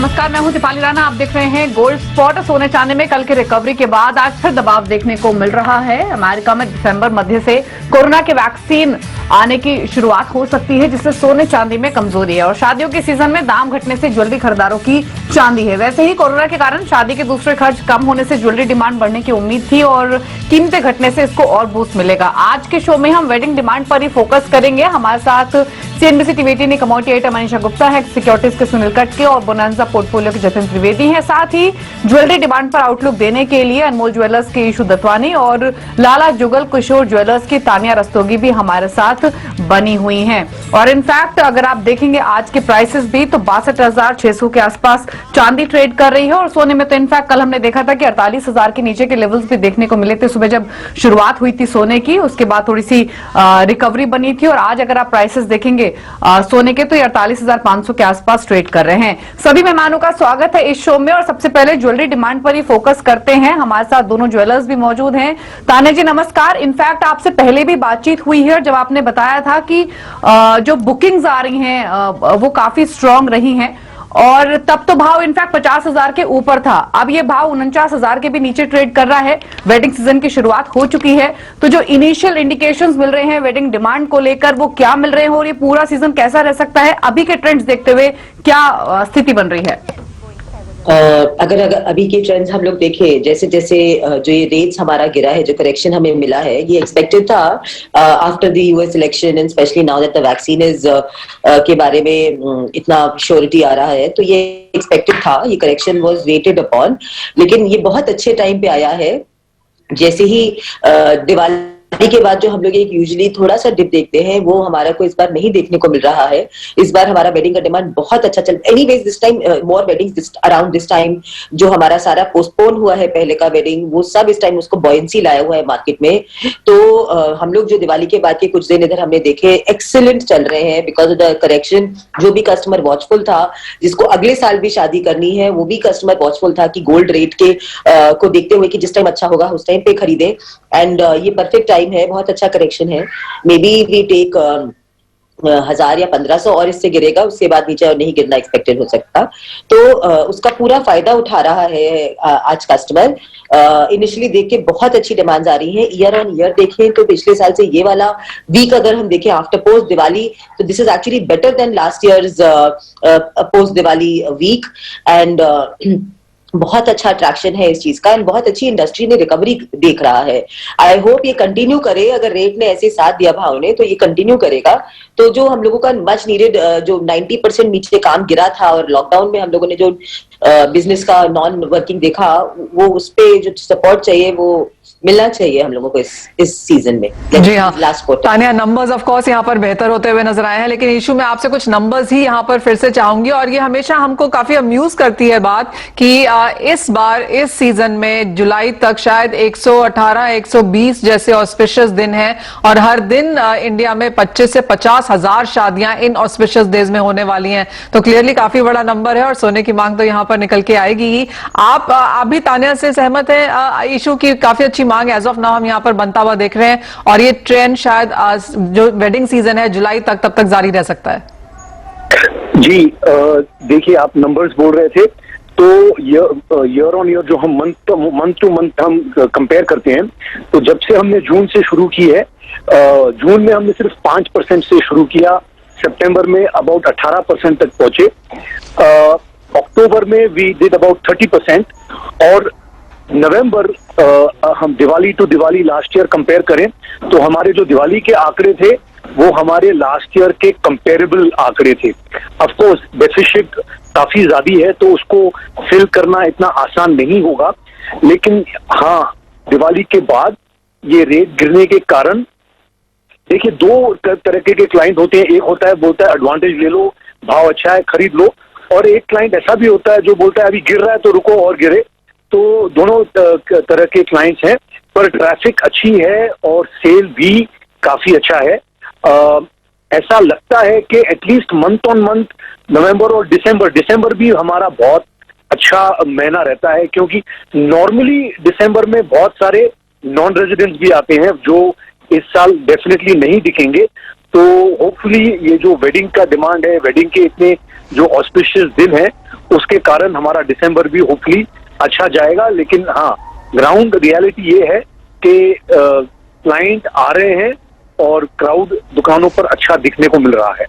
नमस्कार, मैं हूं दीपाली राणा। आप देख रहे हैं गोल्ड स्पॉट। सोने चांदी में कल की रिकवरी के बाद आज फिर दबाव देखने को मिल रहा है। अमेरिका में दिसंबर मध्य से कोरोना के वैक्सीन आने की शुरुआत हो सकती है, जिससे सोने चांदी में कमजोरी है और शादियों के सीजन में दाम घटने से ज्वेलरी खरीदारों की चांदी है। वैसे ही कोरोना के कारण शादी के दूसरे खर्च कम होने से ज्वेलरी डिमांड बढ़ने की उम्मीद थी और कीमतें घटने से इसको और बूस्ट मिलेगा। आज के शो में हम वेडिंग डिमांड पर ही फोकस करेंगे। हमारे साथ CNBC TV 18 commodity editor Manisha Gupta है, सिक्योरिटीज के सुनील कटके और बोनांजा पोर्टफोलियो के जतिन त्रिवेदी हैं। साथ ही ज्वेलरी डिमांड पर आउटलुक देने के लिए अनमोल ज्वेलर्स के ईशू दत्वानी और लाला जुगल किशोर ज्वेलर्स की तानिया रस्तोगी भी हमारे साथ बनी हुई हैं। और इनफैक्ट अगर आप देखेंगे आज के प्राइसेस भी तो 62,600 के आसपास चांदी ट्रेड कर रही है और सोने में तो इनफैक्ट कल हमने देखा था कि 48,000 के नीचे के लेवल्स भी देखने को मिले थे। सुबह जब शुरुआत हुई थी सोने की, उसके बाद थोड़ी सी रिकवरी बनी थी और आज अगर आप प्राइसेस देखेंगे सोने के तो 48,500 के आसपास ट्रेड कर रहे हैं। सभी मेहमानों का स्वागत है इस शो में और सबसे पहले ज्वेलरी डिमांड पर ही फोकस करते हैं। हमारे साथ दोनों ज्वेलर्स भी मौजूद हैं। तान्या जी नमस्कार। इनफैक्ट आपसे पहले भी बातचीत हुई है जब आपने बताया था कि जो बुकिंग्स आ रही हैं वो काफी स्ट्रांग रही हैं और तब तो भाव इनफैक्ट 50,000 के ऊपर था। अब ये भाव 49,000 के भी नीचे ट्रेड कर रहा है। वेडिंग सीजन की शुरुआत हो चुकी है, तो जो इनिशियल इंडिकेशंस मिल रहे हैं वेडिंग डिमांड को लेकर वो क्या मिल रहे हैं और ये पूरा सीजन कैसा रह सकता है, अभी के ट्रेंड्स देखते हुए क्या स्थिति बन रही है? अगर अभी के ट्रेंड्स हम लोग देखें, जैसे जैसे जो ये रेट्स हमारा गिरा है, जो करेक्शन हमें मिला है, ये एक्सपेक्टेड था after the US election and specially now that the vaccine is के बारे में इतना श्योरिटी आ रहा है, तो ये एक्सपेक्टेड था। ये करेक्शन वाज वेटेड अपॉन, लेकिन ये बहुत अच्छे टाइम पे आया है। जैसे ही दिवाली के बाद जो हम लोग एक यूजुअली थोड़ा सा डिप देखते हैं, वो हमारा को इस बार नहीं देखने को मिल रहा है। इस बार हमारा वेडिंग का डिमांड बहुत अच्छा चल, anyways this time more weddings around this time. जो हमारा सारा पोस्टपोन हुआ है पहले का वेडिंग, वो सब इस टाइम उसको बॉयंसी लाया हुआ है मार्केट में। तो हम लोग जो दिवाली के बाद के कुछ दिन इधर हमने देखे एक्सीलेंट चल रहे हैं बिकॉज ऑफ द करेक्शन। जो भी कस्टमर वॉचफुल था, जिसको अगले साल भी शादी करनी है, वो भी कस्टमर वॉचफुल था कि गोल्ड रेट के को देखते हुए कि जिस टाइम अच्छा होगा उस टाइम पे खरीदे। एंड ये परफेक्ट टाइम है, बहुत अच्छा करेक्शन है। मे बी वी टेक 1,000 या 1,500 और इससे गिरेगा, उसके बाद नीचे और नहीं गिरना एक्सपेक्टेड हो सकता। तो उसका पूरा फायदा उठा रहा है आज कस्टमर। इनिशियली देख के बहुत अच्छी डिमांड्स आ रही है। ईयर ऑन ईयर देखें तो पिछले साल से ये वाला वीक अगर हम देखें आफ्टर पोस्ट दिवाली, तो this is actually better than last year's post Diwali week. And बहुत अच्छा अट्रैक्शन है इस चीज का एंड बहुत अच्छी इंडस्ट्री ने रिकवरी देख रहा है। आई होप ये कंटिन्यू करे। अगर रेट ने ऐसे साथ दिया भाव ने तो ये कंटिन्यू करेगा, तो जो हम लोगों का मच नीडेड जो 90% नीचे काम गिरा था और लॉकडाउन में हम लोगों ने जो बिजनेस का नॉन वर्किंग देखा, वो उस पे जो सपोर्ट चाहिए वो मिलना चाहिए हम लोगों को इस सीजन में। जी हाँ, last quarter Tanya numbers of course यहाँ पर बेहतर होते हुए नजर आए हैं, लेकिन इशू में आपसे कुछ नंबर्स ही यहाँ पर फिर से चाहूंगी। और ये हमेशा हमको काफी अम्यूज करती है बात कि इस बार इस सीजन में जुलाई तक शायद 118 120 जैसे ऑस्पिशियस दिन हैं और हर दिन इंडिया में 25 से 50,000 शादियां इन ऑस्पिशियस डेज में होने वाली हैं। तो क्लियरली काफी बड़ा नंबर है और सोने की मांग तो यहाँ पर निकल के आएगी ही। आप भी तान्या से सहमत है? इशू की काफी अच्छी मांग एज ऑफ नाउ हम यहाँ पर बनता हुआ देख रहे हैं और ये ट्रेंड शायद जो वेडिंग सीजन है जुलाई तक तब तक जारी रह सकता है। जी देखिए, आप नंबर्स बोल रहे थे तो ईयर ऑन ईयर जो हम मंथ टू मंथ हम कंपेयर करते हैं, तो जब से हमने जून से शुरू की है, जून में हमने सिर्फ 5% से शुरू किया, सितंबर में अबाउट 18% तक पहुंचे, अक्टूबर में वी डिड अबाउट 30% और नवंबर हम Diwali to Diwali last year compare करें तो हमारे जो दिवाली के आंकड़े थे वो हमारे लास्ट ईयर के कंपेरेबल आंकड़े थे। ऑफ कोर्स डेफिसिट काफी ज्यादा है तो उसको फिल करना इतना आसान नहीं होगा, लेकिन हाँ दिवाली के बाद ये रेट गिरने के कारण, देखिए दो तरह के क्लाइंट होते हैं। एक होता है बोलता है एडवांटेज ले लो, भाव अच्छा है खरीद लो, और एक क्लाइंट ऐसा भी होता है जो बोलता है अभी गिर रहा है तो रुको और गिरे। तो दोनों तरह के क्लाइंट्स हैं, पर ट्रैफिक अच्छी है और सेल भी काफी अच्छा है। ऐसा लगता है कि एटलीस्ट मंथ ऑन मंथ नवंबर और दिसंबर भी हमारा बहुत अच्छा महीना रहता है, क्योंकि नॉर्मली दिसंबर में बहुत सारे नॉन रेजिडेंट्स भी आते हैं जो इस साल डेफिनेटली नहीं दिखेंगे। तो होपफुली ये जो वेडिंग का डिमांड है, वेडिंग के इतने जो ऑस्पिशियस दिन है, उसके कारण हमारा दिसंबर भी होपफुली अच्छा जाएगा। लेकिन हाँ, ग्राउंड रियलिटी ये है कि क्लाइंट आ रहे हैं और क्राउड दुकानों पर अच्छा दिखने को मिल रहा है।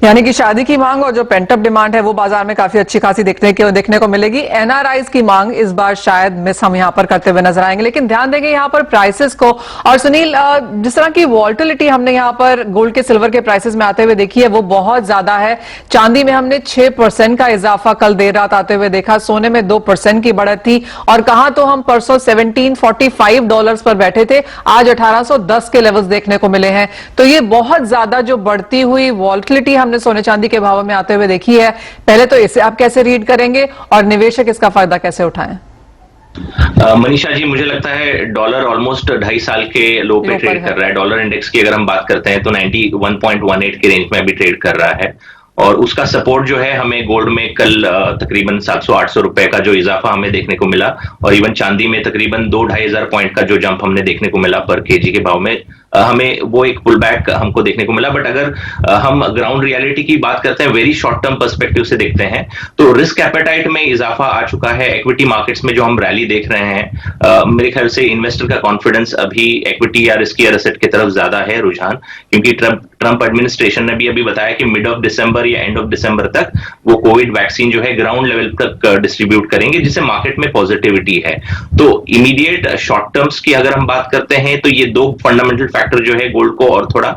यानी कि शादी की मांग और जो पेंटअप डिमांड है वो बाजार में काफी अच्छी खासी देखने को मिलेगी। एनआरआईज की मांग इस बार शायद मिस हम यहां पर करते हुए नजर आएंगे, लेकिन ध्यान देंगे यहां पर प्राइसेस को। और सुनील, जिस तरह की वॉल्टिलिटी हमने यहां पर गोल्ड के सिल्वर के प्राइसेस में आते हुए देखी है वो बहुत ज्यादा है। चांदी में हमने 6% का इजाफा कल देर रात आते हुए देखा, सोने में 2% की बढ़त थी, और कहां तो हम परसों $1745 पर बैठे थे, आज 1810 के लेवल्स देखने को मिले हैं। तो ये बहुत ज्यादा जो बढ़ती हुई वॉल्टिलिटी हमने सोने चांदी के भावों में आते हुए देखी है, पहले तो इसे आप कैसे रीड करेंगे और निवेशक इसका फायदा कैसे उठाएं? मनीषा जी, मुझे लगता है डॉलर ऑलमोस्ट 2.5 साल के लो पे ट्रेड कर रहा है। डॉलर इंडेक्स की अगर हम बात करते हैं तो 91.18 के रेंज में अभी ट्रेड कर रहा है, और उसका सपोर्ट जो है हमें गोल्ड में कल तकरीबन 700-800 रुपए का जो इजाफा हमें देखने को मिला, और इवन चांदी में तकरीबन 2-2.5 हजार पॉइंट का जो जंप हमने देखने को मिला पर केजी के भाव में, हमें वो एक पुल बैक हमको देखने को मिला। बट अगर हम ग्राउंड रियलिटी की बात करते हैं, वेरी शॉर्ट टर्म पर्सपेक्टिव से देखते हैं, तो रिस्क एपेटाइट में इजाफा आ चुका है। इक्विटी मार्केट्स में जो हम रैली देख रहे हैं, मेरे ख्याल से इन्वेस्टर का कॉन्फिडेंस अभी इक्विटी या रिस्की एसेट की तरफ ज्यादा है रुझान, क्योंकि ट्रंप एडमिनिस्ट्रेशन ने भी अभी बताया कि मिड ऑफ दिसंबर या एंड ऑफ दिसंबर तक वो कोविड वैक्सीन जो है ग्राउंड लेवल तक डिस्ट्रीब्यूट करेंगे, जिससे मार्केट में पॉजिटिविटी है। तो इमीडिएट शॉर्ट टर्म्स की अगर हम बात करते हैं तो ये दो फंडामेंटल फैक्टर जो है गोल्ड को और थोड़ा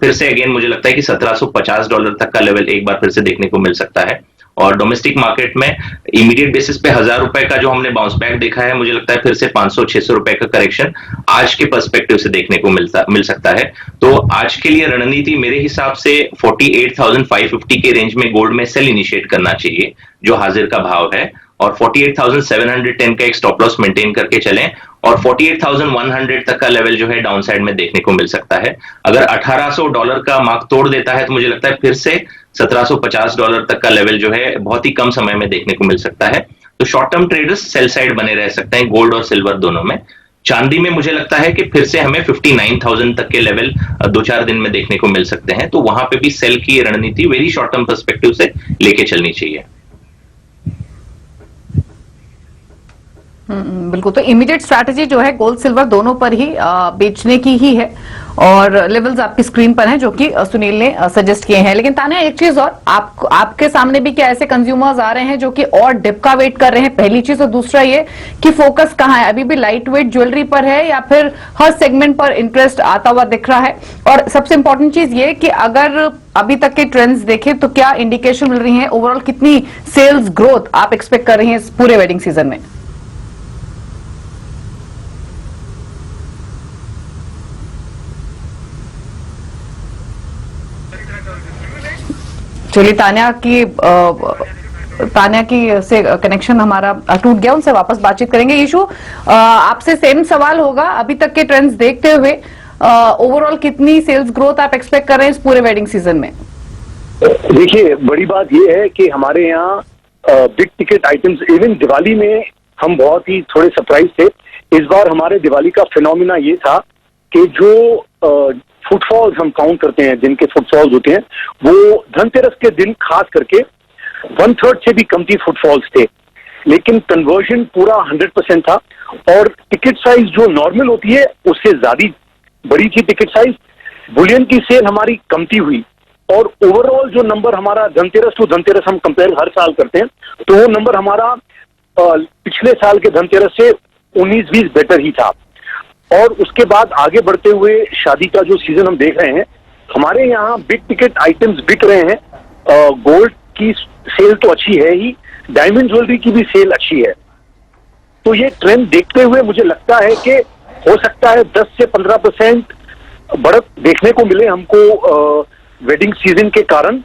फिर से अगेन मुझे लगता है कि $1750 तक का लेवल एक बार फिर से देखने को मिल सकता है। और डोमेस्टिक मार्केट में इमीडिएट बेसिस पे 1000 रुपए का जो हमने बाउंस बैक देखा है, मुझे लगता है फिर से 500-600 रुपए का करेक्शन आज के पर्सपेक्टिव से देखने को मिल सकता है। तो आज के लिए रणनीति मेरे हिसाब से 48,550 के रेंज में गोल्ड में सेल इनिशिएट करना चाहिए, जो हाजिर का भाव है, और 48,710 का एक स्टॉप लॉस मेंटेन करके चलें, और 48,100 तक का लेवल जो है डाउन साइड में देखने को मिल सकता है। अगर $1800 का मार्क तोड़ देता है तो मुझे लगता है फिर से $1750 तक का लेवल जो है बहुत ही कम समय में देखने को मिल सकता है। तो short term traders sell side बने रह सकते हैं गोल्ड और सिल्वर दोनों में। चांदी में मुझे लगता है कि फिर से हमें 59,000 तक के लेवल 2-4 दिन में देखने को मिल सकते हैं, तो वहां पे भी सेल की रणनीति वेरी शॉर्ट टर्म पर्सपेक्टिव से लेके चलनी चाहिए। बिल्कुल। तो इमीडिएट स्ट्रैटेजी जो है गोल्ड सिल्वर दोनों पर ही बेचने की ही है, और लेवल्स आपकी स्क्रीन पर हैं जो कि सुनील ने सजेस्ट किए हैं। लेकिन तान्या, एक चीज और, आपके सामने भी क्या ऐसे कंज्यूमर्स आ रहे हैं जो कि और डिप का वेट कर रहे हैं? पहली चीज। और दूसरा ये कि फोकस कहाँ है, अभी भी लाइट वेट ज्वेलरी पर है या फिर हर सेगमेंट पर इंटरेस्ट आता हुआ दिख रहा है? और सबसे इंपॉर्टेंट चीज ये कि अगर अभी तक के ट्रेंड्स देखें तो क्या इंडिकेशन मिल रही है, ओवरऑल कितनी सेल्स ग्रोथ आप एक्सपेक्ट कर रही हैं इस पूरे वेडिंग सीजन में? चलिए, तान्या की से कनेक्शन हमारा टूट गया, उनसे वापस बातचीत करेंगे। यीशु, आपसे सेम सवाल होगा, अभी तक के ट्रेंड्स देखते हुए ओवरऑल कितनी सेल्स ग्रोथ आप एक्सपेक्ट कर रहे हैं इस पूरे वेडिंग सीजन में? देखिए, बड़ी बात यह है कि हमारे यहाँ big ticket items, even Diwali में हम बहुत ही थोड़े सरप्राइज थे। इस बार हमारे दिवाली का फिनोमिना ये था कि जो फुटफॉल्स हम काउंट करते हैं, दिन के फुटफॉल्स होते हैं, वो धनतेरस के दिन खास करके 1/3 से भी कमती फुटफॉल्स थे, लेकिन कन्वर्जन पूरा 100% था। और टिकट साइज जो नॉर्मल होती है उससे ज्यादा बड़ी थी टिकट साइज। बुलियन की सेल हमारी कमती हुई, और ओवरऑल जो नंबर हमारा धनतेरस टू धनतेरस हम कंपेयर हर साल करते हैं, तो वो नंबर हमारा पिछले साल के धनतेरस से 19-20 बेटर ही था। और उसके बाद आगे बढ़ते हुए शादी का जो सीजन हम देख रहे हैं, हमारे यहाँ बिग टिकट आइटम्स बिक रहे हैं। गोल्ड की सेल तो अच्छी है ही, डायमंड ज्वेलरी की भी सेल अच्छी है। तो ये ट्रेंड देखते हुए मुझे लगता है कि हो सकता है 10 से 15% बढ़त देखने को मिले हमको वेडिंग सीजन के कारण,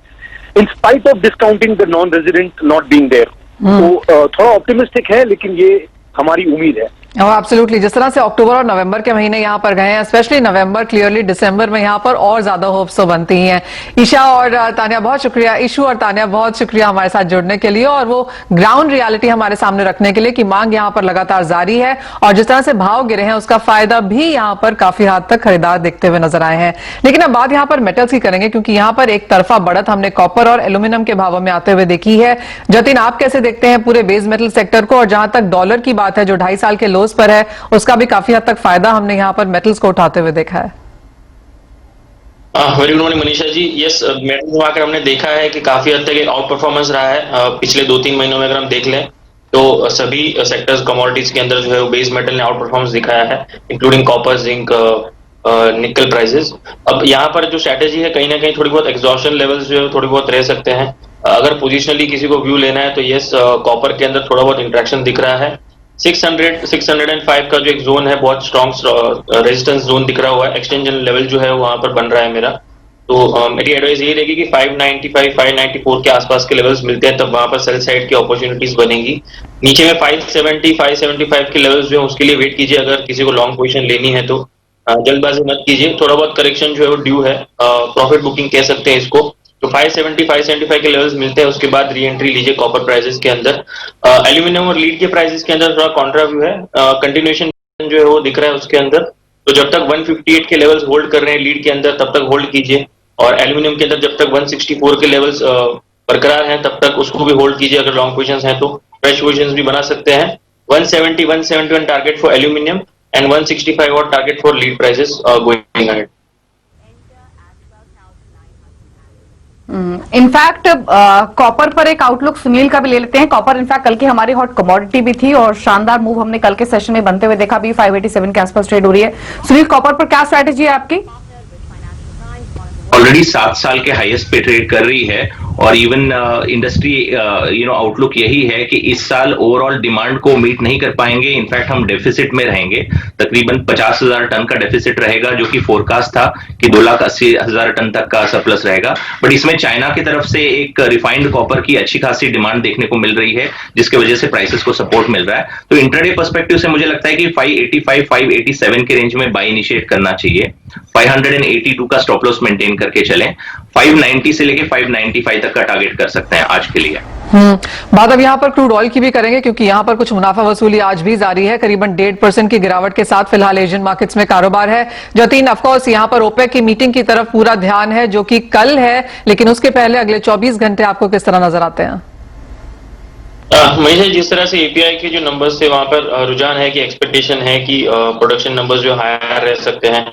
in spite of discounting the non resident not being there. तो थोड़ा ऑप्टिमिस्टिक है, लेकिन ये हमारी उम्मीद है। एब्सोल्युटली, जिस तरह से अक्टूबर और नवंबर के महीने यहां पर गए हैं, स्पेशली नवंबर, क्लियरली दिसंबर में यहां पर और ज्यादा होप्स तो बनती ही हैं। ईशा और तानिया बहुत शुक्रिया, ईशू और तानिया बहुत शुक्रिया हमारे साथ जुड़ने के लिए और वो ग्राउंड रियलिटी हमारे सामने रखने के लिए कि मांग यहां पर लगातार जारी है और जिस तरह से भाव गिरे हैं उसका फायदा भी यहां पर काफी हद तक खरीदार देखते हुए नजर आए हैं। लेकिन अब बात यहां पर मेटल्स की करेंगे, क्योंकि यहां पर एक तरफा बढ़त हमने कॉपर और एल्यूमिनियम के भावों में आते हुए देखी है। जतिन, आप कैसे देखते हैं पूरे बेस मेटल सेक्टर को? और जहां तक डॉलर की बात है जो 2.5 साल के लोज पर है, उसका भी काफी हद तक फायदा हमने यहां पर मेटल्स को उठाते हुए देखा है। Very good morning Manisha ji. Yes, metal में आकर हमने देखा है कि काफी हद तक एक आउट परफॉर्मेंस रहा है पिछले 2-3 महीनों में। अगर हम देख लें तो सभी सेक्टर्स कमोडिटीज के अंदर जो है वो बेस मेटल ने आउट परफॉर्मेंस दिखाया है, इंक्लूडिंग कॉपर, जिंक, निकल प्राइसेस। अब यहाँ पर जो स्ट्रेटेजी है, कहीं ना कहीं थोड़ी बहुत एग्जॉशन लेवल्स जो है थोड़ी बहुत रह सकते हैं। अगर पोजिशनली किसी को व्यू लेना है तो यस, कॉपर के अंदर थोड़ा बहुत इंट्रैक्शन दिख रहा है। 600-605 का जो एक जोन है, बहुत स्ट्रॉन्ग रेजिस्टेंस जोन दिख रहा हुआ है। एक्सटेंशन लेवल जो है वहां पर बन रहा है मेरा। तो मेरी एडवाइस यही रहेगी कि 595, 594 के आसपास के लेवल्स मिलते हैं तब वहां पर सेल साइड की अपॉर्चुनिटीज बनेगी। नीचे में 570, 575 के लेवल्स जो है उसके लिए वेट कीजिए अगर किसी को लॉन्ग पोजीशन लेनी है तो। जल्दबाजी मत कीजिए, थोड़ा बहुत करेक्शन जो है वो ड्यू है, प्रॉफिट बुकिंग कह सकते हैं इसको। तो 570, 575 के लेवल्स मिलते हैं, उसके बाद री एंट्री लीजिए कॉपर प्राइसेस के अंदर। एल्यूमिनियम और लीड के प्राइसेस के अंदर थोड़ा कॉन्ट्रा व्यू है, कंटिन्यूएशन जो है वो दिख रहा है उसके अंदर। तो जब तक 158 के लेवल्स होल्ड कर रहे हैं लीड के अंदर तब तक होल्ड कीजिए, और एल्यूमिनियम के अंदर जब तक 164 के लेवल्स बरकरार हैं तब तक उसको भी होल्ड कीजिए। अगर लॉन्ग पोजीशंस हैं तो फ्रेश पोजीशंस भी बना सकते हैं। 170, 171 टारगेट फॉर एल्यूमिनियम and 165 और target for lead prices going ahead. In fact copper पर एक आउटलुक सुनील का भी ले लेते हैं। कॉपर इनफैक्ट कल की हमारी हॉट कमोडिटी भी थी और शानदार मूव हमने कल के सेशन में बनते हुए देखा भी। 587 के आसपास ट्रेड हो रही है। सुनील, कॉपर पर क्या स्ट्रैटेजी है आपकी? ऑलरेडी 7 साल के हाईएस्ट पे ट्रेड कर रही है और इवन इंडस्ट्री आउटलुक यही है कि इस साल ओवरऑल डिमांड को मीट नहीं कर पाएंगे। इनफैक्ट हम डेफिसिट में रहेंगे, तकरीबन 50,000 टन का डेफिसिट रहेगा, जो कि फोरकास्ट था कि 2,80,000 टन तक का सरप्लस रहेगा। बट इसमें चाइना की तरफ से एक रिफाइंड कॉपर की अच्छी खासी डिमांड देखने को मिल रही है, जिसकी वजह से प्राइसेस को सपोर्ट मिल रहा है। तो इंट्राडे पर्सपेक्टिव से मुझे लगता है कि 585, 587 के रेंज में बाय इनिशिएट करना चाहिए। 582 का स्टॉप लॉस मेंटेन करके चलें। 590 से लेके 595 तक का टारगेट कर सकते हैं आज के लिए। बात अब यहाँ पर क्रूड ऑयल की भी करेंगे, क्योंकि यहाँ पर कुछ मुनाफा वसूली आज भी जारी है। करीबन 1.5% की गिरावट के साथ फिलहाल एशियन मार्केट्स में कारोबार है। जतिन, ऑफकोर्स यहाँ पर ओपेक की मीटिंग की तरफ पूरा ध्यान है जो कि कल है, लेकिन उसके पहले अगले 24 घंटे आपको किस तरह नजर आते हैं? मनीषा, जिस तरह से एपीआई के जो नंबर्स थे वहां पर रुझान है कि एक्सपेक्टेशन है कि प्रोडक्शन नंबर्स जो हायर रह सकते हैं,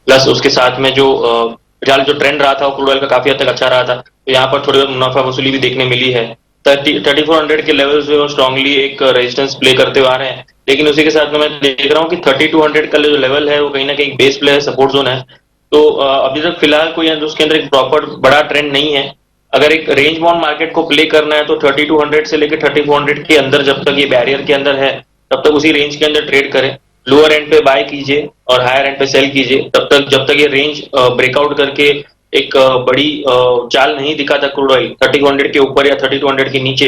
प्लस उसके साथ में जो फिलहाल जो ट्रेंड रहा था वो क्रूड ऑयल का काफी हद तक अच्छा रहा था। तो यहाँ पर थोड़ी बहुत मुनाफा वसूली भी देखने मिली है। 3400 के लेवल्स जो स्ट्रांगली एक रेजिस्टेंस प्ले करते हुए आ रहे हैं, लेकिन उसी के साथ में मैं देख रहा हूँ कि 3200 का जो लेवल है वो कहीं ना कहीं बेस प्ले है, सपोर्ट जोन है। तो अभी तक फिलहाल कोई उसके अंदर एक प्रॉपर बड़ा ट्रेंड नहीं है। अगर एक रेंज बाउंड मार्केट को प्ले करना है तो 3200 से लेकर 3400 के अंदर जब तक ये बैरियर के अंदर है तब तक उसी रेंज के अंदर ट्रेड करें। लोअर एंड पे बाय कीजिए और हायर एंड पे सेल कीजिए तब तक जब तक ये रेंज ब्रेकआउट करके एक बड़ी चाल नहीं दिखाता क्रूड ऑयल 3200 के ऊपर या 3200 के नीचे,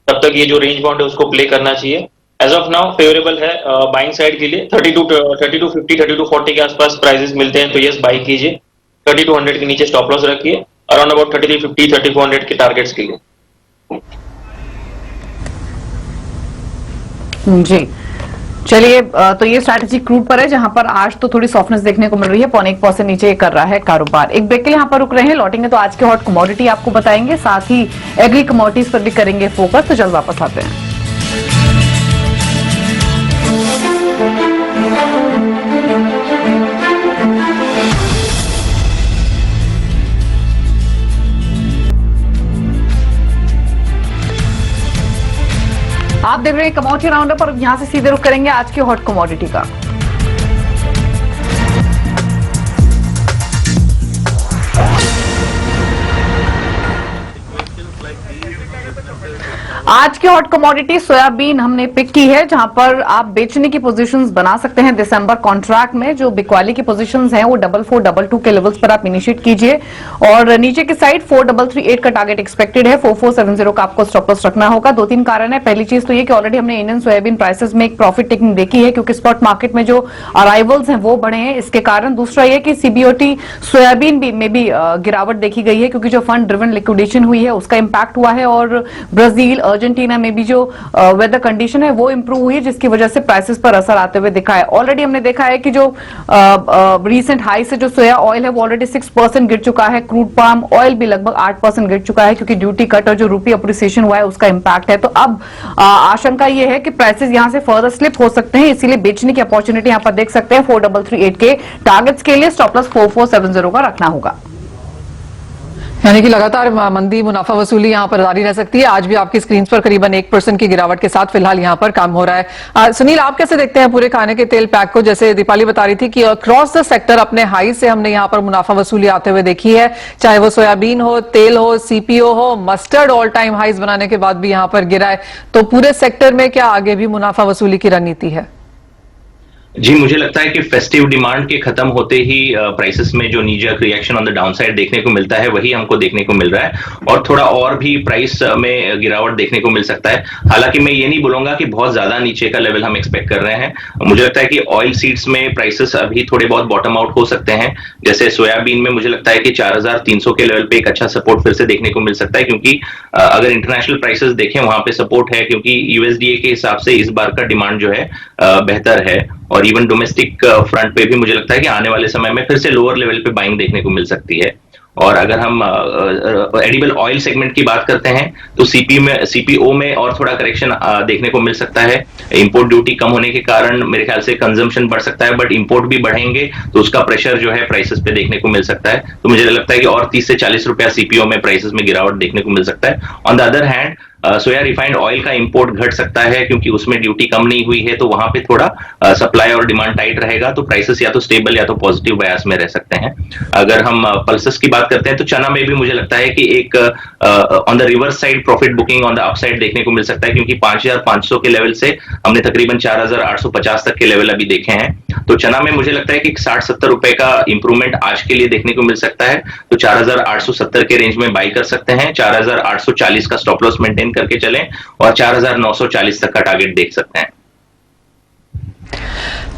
तब तक ये जो रेंज बाउंड है उसको प्ले करना चाहिए। एज ऑफ नाउ फेवरेबल है बाइंग साइड के लिए। 3250, 3240 के आसपास प्राइसेस मिलते हैं तो यस बाई कीजिए। 3200 के नीचे स्टॉप लॉस रखिए, अराउंड अबाउट 3350, 3400 के टारगेट्स के लिए। जी चलिए, तो ये स्ट्रैटेजी क्रूड पर है जहां पर आज तो थोड़ी सॉफ्टनेस देखने को मिल रही है। 0.1% नीचे कर रहा है कारोबार। एक ब्रेक के लिए यहां पर रुक रहे हैं, लौटेंगे तो आज के हॉट कमोडिटी आपको बताएंगे, साथ ही एग्री कमोडिटीज पर भी करेंगे फोकस। तो जल्द वापस आते हैं। आप देख रहे हैं कमोडिटी राउंडअप और यहां से सीधे रुक करेंगे आज की हॉट कमोडिटी का। आज की हॉट कमोडिटी सोयाबीन हमने पिक की है, जहां पर आप बेचने की पोजीशंस बना सकते हैं दिसंबर कॉन्ट्रैक्ट में। जो बिकवाली की पोजीशंस हैं वो 4422 के लेवल्स पर आप इनिशिएट कीजिए और नीचे की साइड 4338 का टारगेट एक्सपेक्टेड है। 4470 का आपको स्टॉप लॉस रखना होगा। दो तीन कारण है। पहली चीज तो ये कि ऑलरेडी हमने इंडियन सोयाबीन प्राइसेस में एक प्रॉफिट टेकिंग देखी है, क्योंकि स्पॉट मार्केट में जो अराइवल्स हैं वो बढ़े हैं, इसके कारण। दूसरा ये कि सीबीओटी सोयाबीन भी में भी गिरावट देखी गई है, क्योंकि जो फंड ड्रिवन लिक्विडेशन हुई है उसका इंपैक्ट हुआ है, और ब्राजील अर्जेंटीना में भी जो वेदर कंडीशन है वो इंप्रूव हुई है, जिसकी वजह से प्राइसेस पर असर आते हुए दिखा है। ऑलरेडी हमने देखा है कि जो रीसेंट हाई से जो सोया ऑयल है वो ऑलरेडी 6% गिर चुका है। क्रूड पाम ऑयल भी लगभग 8% गिर चुका है, क्योंकि ड्यूटी कट और जो रूपी अप्रिसिएशन हुआ है उसका इंपैक्ट है। तो अब आशंका ये है कि प्राइसेस यहां से फर्दर स्लिप हो सकते हैं, इसीलिए बेचने की अपॉर्चुनिटी यहां पर देख सकते हैं। 4338 के टारगेट्स के लिए स्टॉप लॉस 4470 का रखना होगा। यानी कि लगातार मंदी मुनाफा वसूली यहाँ पर जारी रह सकती है। आज भी आपकी स्क्रीन पर करीबन 1% की गिरावट के साथ फिलहाल यहाँ पर काम हो रहा है। सुनील, आप कैसे देखते हैं पूरे खाने के तेल पैक को? जैसे दीपाली बता रही थी कि अक्रॉस द सेक्टर अपने हाई से हमने यहाँ पर मुनाफा वसूली आते हुए देखी है, चाहे वो सोयाबीन हो, तेल हो, सीपीओ हो। मस्टर्ड ऑल टाइम हाइज बनाने के बाद भी यहाँ पर गिरा है। तो पूरे सेक्टर में क्या आगे भी मुनाफा वसूली की रणनीति है? जी, मुझे लगता है कि फेस्टिव डिमांड के खत्म होते ही प्राइसेस में जो नीजक रिएक्शन ऑन द डाउनसाइड देखने को मिलता है वही हमको देखने को मिल रहा है, और थोड़ा और भी प्राइस में गिरावट देखने को मिल सकता है। हालांकि मैं ये नहीं बोलूंगा कि बहुत ज्यादा नीचे का लेवल हम एक्सपेक्ट कर रहे हैं। मुझे लगता है कि ऑयल सीड्स में प्राइसेस अभी थोड़े बहुत बॉटम आउट हो सकते हैं। जैसे सोयाबीन में मुझे लगता है कि 4300 के लेवल पे एक अच्छा सपोर्ट फिर से देखने को मिल सकता है, क्योंकि अगर इंटरनेशनल प्राइसेस देखें वहां पे सपोर्ट है, क्योंकि यूएसडीए के हिसाब से इस बार का डिमांड जो है बेहतर है, और इवन डोमेस्टिक फ्रंट पे भी मुझे लगता है कि आने वाले समय में फिर से लोअर लेवल पे बाइंग देखने को मिल सकती है। और अगर हम एडिबल ऑयल सेगमेंट की बात करते हैं तो सीपीओ में और थोड़ा करेक्शन देखने को मिल सकता है। इंपोर्ट ड्यूटी कम होने के कारण मेरे ख्याल से कंजम्पशन बढ़ सकता है, बट इंपोर्ट भी बढ़ेंगे तो उसका प्रेशर जो है प्राइसेस पे देखने को मिल सकता है। तो मुझे लगता है कि और 30 से 40 रुपया सीपीओ में प्राइसेस में गिरावट देखने को मिल सकता है। On the other hand soya refined oil का इंपोर्ट घट सकता है, क्योंकि उसमें ड्यूटी कम नहीं हुई है, तो वहां पे थोड़ा सप्लाई और डिमांड टाइट रहेगा, तो प्राइसेस या तो स्टेबल या तो पॉजिटिव बायस में रह सकते हैं। अगर हम पल्सेस की बात करते हैं तो चना में भी मुझे लगता है कि एक on the reverse side profit booking on the upside देखने को मिल सकता है, क्योंकि 5500 के लेवल से हमने तकरीबन 4850 तक के लेवल अभी देखे हैं। तो चना में मुझे लगता है कि 60-70 रुपए का इंप्रूवमेंट आज के लिए देखने को मिल सकता है, तो 4870 के रेंज में बाई कर सकते हैं। 4840 का स्टॉप लॉस मेंटेन करके चलें और 4940 तक का टारगेट देख सकते हैं।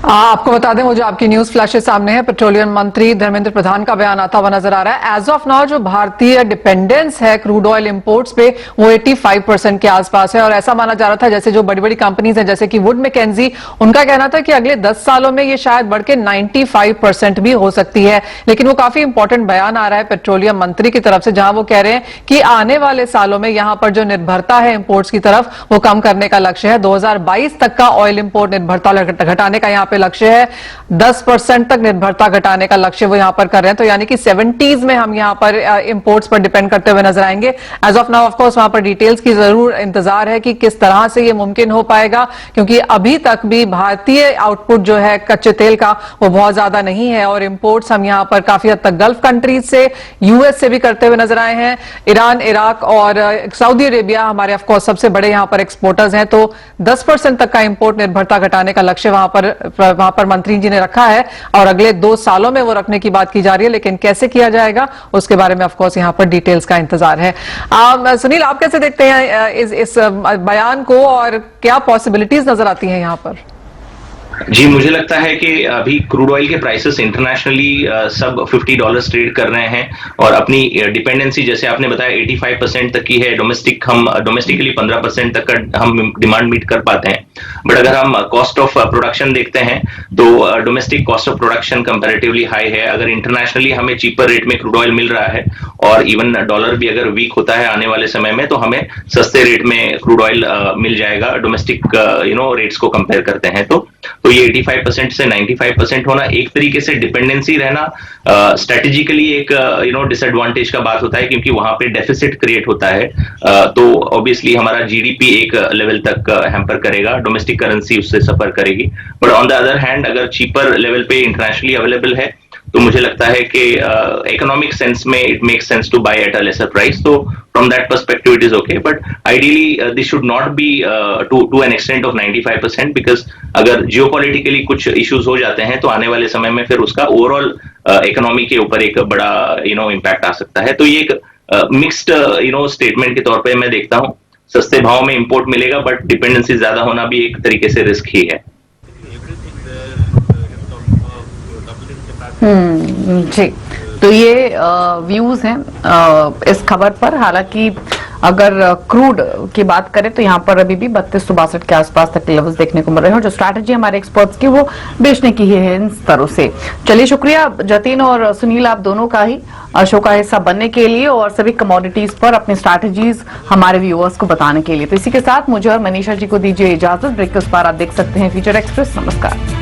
आपको बता दें, वो जो आपकी न्यूज फ्लैशेस सामने है, पेट्रोलियम मंत्री धर्मेंद्र प्रधान का बयान आता हुआ नजर आ रहा है। एज ऑफ नाउ जो भारतीय डिपेंडेंस है क्रूड ऑयल इंपोर्ट्स पे वो 85% के आसपास है, और ऐसा माना जा रहा था जैसे जो बड़ी बड़ी कंपनीज हैं जैसे कि वुड मैकेंजी, उनका कहना था कि अगले 10 सालों में ये शायद बढ़ के 95% भी हो सकती है। लेकिन वो काफी इंपॉर्टेंट बयान आ रहा है पेट्रोलियम मंत्री की तरफ से, जहां वो कह रहे हैं कि आने वाले सालों में यहां पर जो निर्भरता है इंपोर्ट्स की तरफ वो कम करने का लक्ष्य है। 2022 तक का ऑयल इंपोर्ट निर्भरता घटाने का यहाँ पे लक्ष्य है। 10% तक निर्भरता घटाने का लक्ष्य वो यहां पर कर रहे हैं। तो यानी कि 70s में हम यहां पर इंपोर्ट्स पर डिपेंड करते हुए नजर आएंगे। As of now of course वहां पर डिटेल्स की जरूर इंतजार है कि किस तरह से ये मुमकिन हो पाएगा, क्योंकि अभी तक भी भारतीय आउटपुट जो है कच्चे तेल का वो बहुत ज्यादा नहीं है, और इंपोर्ट्स हम यहां पर काफी हद तक गल्फ कंट्रीज से, यूएस से भी करते हुए नजर आए हैं। ईरान, इराक और सऊदी अरेबिया हमारे ऑफ कोर्स सबसे बड़े यहां पर एक्सपोर्टर्स हैं। तो 10% तक का इंपोर्ट निर्भरता घटाने का लक्ष्य वहां पर मंत्री जी ने रखा है, और अगले 2 सालों में वो रखने की बात की जा रही है। लेकिन कैसे किया जाएगा उसके बारे में ऑफ कोर्स यहां पर डिटेल्स का इंतजार है। सुनील, आप कैसे देखते हैं इस बयान को, और क्या पॉसिबिलिटीज नजर आती हैं यहां पर? जी, मुझे लगता है कि अभी क्रूड ऑयल के प्राइसेस इंटरनेशनली सब $50 ट्रेड कर रहे हैं, और अपनी डिपेंडेंसी जैसे आपने बताया 85% तक की है। हम डोमेस्टिकली 15% तक का हम डिमांड मीट कर पाते हैं। बट अगर हम कॉस्ट ऑफ प्रोडक्शन देखते हैं तो domestic cost of production comparatively high है। अगर इंटरनेशनली हमें चीपर रेट में क्रूड ऑयल मिल रहा है, और इवन डॉलर भी अगर वीक होता है आने वाले समय में, तो हमें सस्ते रेट में क्रूड ऑयल मिल जाएगा डोमेस्टिक रेट्स को कंपेयर करते हैं। तो ये 85% से 95% होना एक तरीके से डिपेंडेंसी रहना स्ट्रेटेजिकली एक डिसएडवांटेज का बात होता है, क्योंकि वहां पे डेफिसिट क्रिएट होता है। तो ऑब्वियसली हमारा जीडीपी एक लेवल तक हैम्पर करेगा, डोमेस्टिक करेंसी उससे सफर करेगी। But on the other hand अगर चीपर लेवल पे इंटरनेशनली अवेलेबल है तो मुझे लगता है कि इकोनॉमिक सेंस में it makes sense to buy at a lesser price. तो from that perspective it is okay, but ideally this should not be to an extent of 95%, because अगर जियोपॉलिटिकली कुछ इश्यूज हो जाते हैं तो आने वाले समय में फिर उसका ओवरऑल इकोनॉमी के ऊपर एक बड़ा इम्पैक्ट आ सकता है. तो ये एक मिक्स्ड स्टेटमेंट के तौर पे मैं देखता हूं. सस्ते भाव में इंपोर्ट मिलेगा, बट डिपेंडेंसी ज्यादा होना भी एक तरीके से रिस्क ही है. जी, तो ये व्यूज हैं इस खबर पर. हालांकि अगर क्रूड की बात करें तो यहाँ पर अभी भी 3262 के आसपास तक के लेवल्स देखने को मिल रहे हैं, और जो स्ट्रैटेजी हमारे एक्सपर्ट्स की वो बेचने की ही है इन स्तरों से. चलिए, शुक्रिया जतिन और सुनील, आप दोनों का ही शो का हिस्सा बनने के लिए और सभी कमोडिटीज पर अपनी स्ट्रैटेजीज हमारे व्यूअर्स को बताने के लिए. तो इसी के साथ मुझे और मनीषा जी को दीजिए इजाजत. ब्रेक के उस पार आप देख सकते हैं फ्यूचर एक्सप्रेस. नमस्कार.